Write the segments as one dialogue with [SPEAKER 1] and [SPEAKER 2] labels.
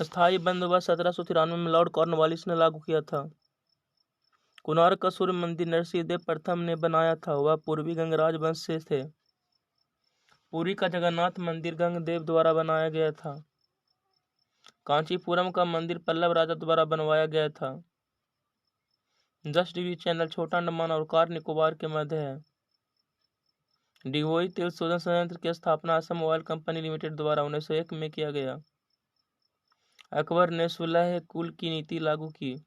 [SPEAKER 1] स्थायी बंदोबस्त 1793 में लॉर्ड कॉर्नवालिस ने लागू किया था। कोणार्क का सूर्य मंदिर नरसिंह देव प्रथम ने बनाया था। वह पूर्वी गंगराज वंश से थे। पुरी का जगन्नाथ मंदिर गंगदेव द्वारा बनाया गया था। कांचीपुरम का मंदिर पल्लव राजा द्वारा बनवाया गया था। 10 डिग्री चैनल छोटा अंडमान और कार निकोबार के मध्य है। डिगोई तेल शोधन संयंत्र की स्थापना असम ऑयल कंपनी लिमिटेड द्वारा 1901 में किया गया। अकबर ने सुलह कुल की नीति लागू की।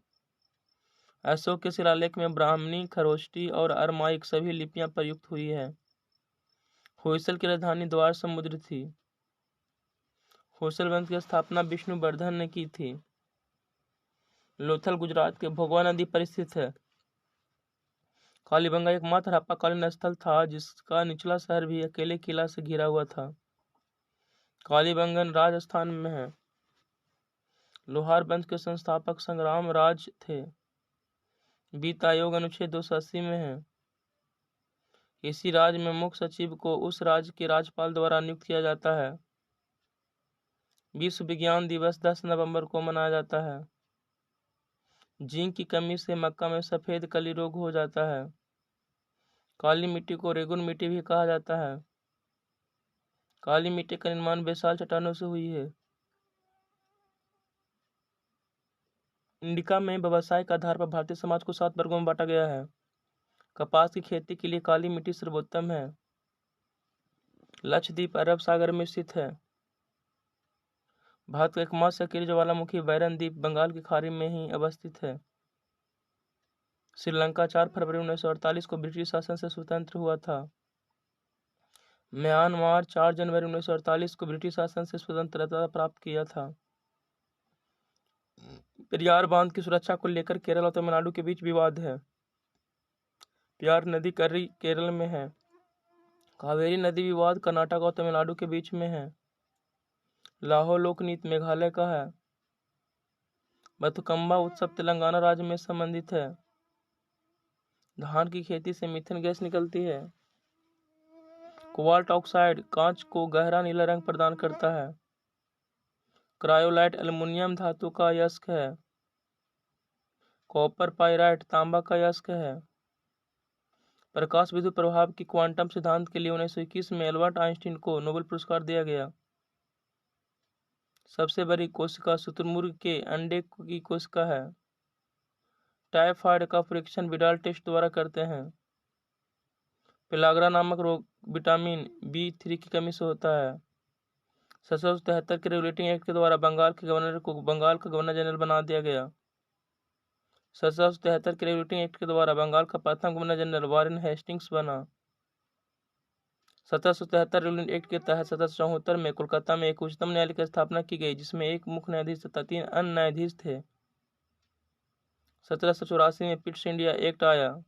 [SPEAKER 1] अशोक के शिलालेख में ब्राह्मणी, खरोष्टी और अरमाइक सभी लिपियां प्रयुक्त हुई है। होयसल की राजधानी द्वार समुद्र थी। होयसल वंश की स्थापना विष्णुवर्धन ने की थी। लोथल गुजरात के भोगवा नदी पर स्थित है। कालीबंगा एकमात्र आपातकालीन स्थल था जिसका निचला शहर भी अकेले किला से घिरा हुआ था। कालीबंगन राजस्थान में है। लोहार वंश के संस्थापक संग्राम राज थे। वित्त आयोग अनुच्छेद 280 में है। इसी राज्य में मुख्य सचिव को उस राज्य के राज्यपाल द्वारा नियुक्त किया जाता है। विश्व विज्ञान दिवस 10 नवंबर को मनाया जाता है। जिंक की कमी से मक्का में सफेद कली रोग हो जाता है। काली मिट्टी को रेगुन मिट्टी भी कहा जाता है। काली मिट्टी का निर्माण बेसाल चट्टानों से हुई है। इंडिका में व्यवसाय के आधार पर भारतीय समाज को 7 वर्गों में बांटा गया है। कपास की खेती के लिए काली मिट्टी सर्वोत्तम है। लक्षद्वीप अरब सागर में स्थित है। भारत का एकमात्र सक्रिय ज्वालामुखी बैरन द्वीप बंगाल की खाड़ी में ही अवस्थित है। श्रीलंका 4 फरवरी 1948 को ब्रिटिश शासन से स्वतंत्र हुआ था। म्यांमार 4 जनवरी 1948 को ब्रिटिश शासन से स्वतंत्रता प्राप्त किया था। पेरियार बांध की सुरक्षा को लेकर केरल और तमिलनाडु के बीच विवाद है। प्यार नदी केरल में है। कावेरी नदी विवाद कर्नाटक और तमिलनाडु के बीच में है। लाहौर लोकनृत्य मेघालय का है। बथुकम्बा उत्सव तेलंगाना राज्य में संबंधित है। धान की खेती से मीथेन गैस निकलती है। कोबाल्ट ऑक्साइड कांच को गहरा नीला रंग प्रदान करता है। क्रायोलाइट एल्युमिनियम धातु का अयस्क है। कॉपर पाइराइट तांबा का अयस्क है। प्रकाश विद्युत प्रभाव की क्वांटम सिद्धांत के लिए 1921 में एल्बर्ट आइंस्टीन को नोबेल पुरस्कार दिया गया। सबसे बड़ी कोशिका शुतुरमुर्ग के अंडे की कोशिका है। टाइफाइड का परीक्षण विडाल टेस्ट द्वारा करते हैं। पेलाग्रा नामक रोग विटामिन B3 की कमी से होता है। 1773 के रेगुलेटिंग एक्ट के द्वारा बंगाल के गवर्नर को बंगाल का गवर्नर जनरल बना दिया गया। 1773 के रेगुलेटिंग एक्ट के द्वारा बंगाल का प्रथम गवर्नर जनरल वारेन हेस्टिंग्स बना। 1773 रेगुलेटिंग एक्ट के तहत 1774 में कोलकाता में एक उच्चतम न्यायालय की स्थापना की गई जिसमें एक मुख्य न्यायाधीश तथा 3 अन्य न्यायाधीश थे। 1784 में पिट्स इंडिया एक्ट आया।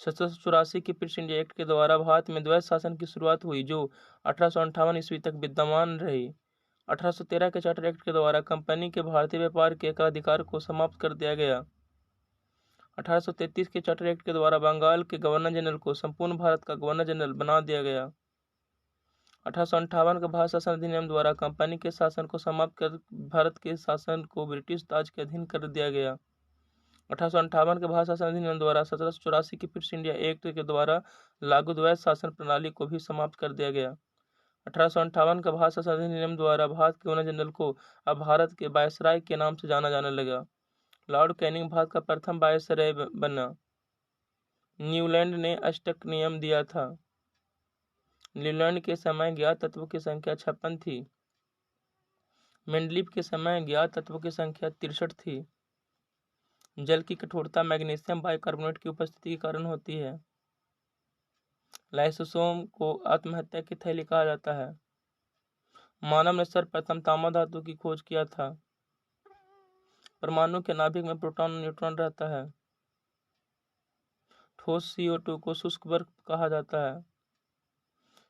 [SPEAKER 1] 1784 के पिट्स इंडिया एक्ट के द्वारा भारत में द्वैध शासन की शुरुआत हुई जो 1858 ईस्वी तक विद्यमान रही। 1813 के चार्टर एक्ट के द्वारा कंपनी के भारतीय व्यापार के एकाधिकार को समाप्त कर दिया गया। 1833 के चार्टर एक्ट के द्वारा बंगाल के गवर्नर जनरल को संपूर्ण भारत का गवर्नर जनरल बना दिया गया। 1858 के भारत शासन अधिनियम द्वारा कंपनी के शासन को समाप्त कर भारत के शासन को ब्रिटिश ताज के अधीन कर दिया गया। 1858 के भारत शासन अधिनियम द्वारा 1784 की पिट्स इंडिया एक्ट के द्वारा लागू द्वैध शासन प्रणाली को भी समाप्त कर दिया गया। 1858 का भारत शासन अधिनियम द्वारा भारत के गवर्नर जनरल को अब भारत के वायसराय के नाम से जाना जाने लगा। लॉर्ड कैनिंग भारत का प्रथम वायसराय बना। न्यूलैंड ने अष्टक नियम दिया था। न्यूलैंड के समय ज्ञात तत्वों की संख्या 56 थी। मेंडलीफ के समय ज्ञात तत्वों की संख्या 63 थी। जल की कठोरता मैग्नीशियम बाइकार्बोनेट की उपस्थिति के कारण होती है। लाइसोसोम को आत्महत्या की थैली कहा जाता है। मानव ने सर्वप्रथम तांबा धातु की खोज किया था। परमाणु के नाभिक में प्रोटॉन और न्यूट्रॉन रहता है। ठोस CO2 को शुष्क बर्फ कहा जाता है।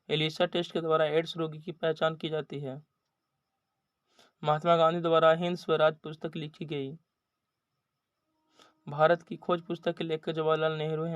[SPEAKER 1] एलिसा टेस्ट के द्वारा एड्स रोगी की पहचान की जाती है। महात्मा गांधी द्वारा हिंद स्वराज पुस्तक लिखी गई। भारत की खोज पुस्तक के लेखक जवाहरलाल नेहरू हैं।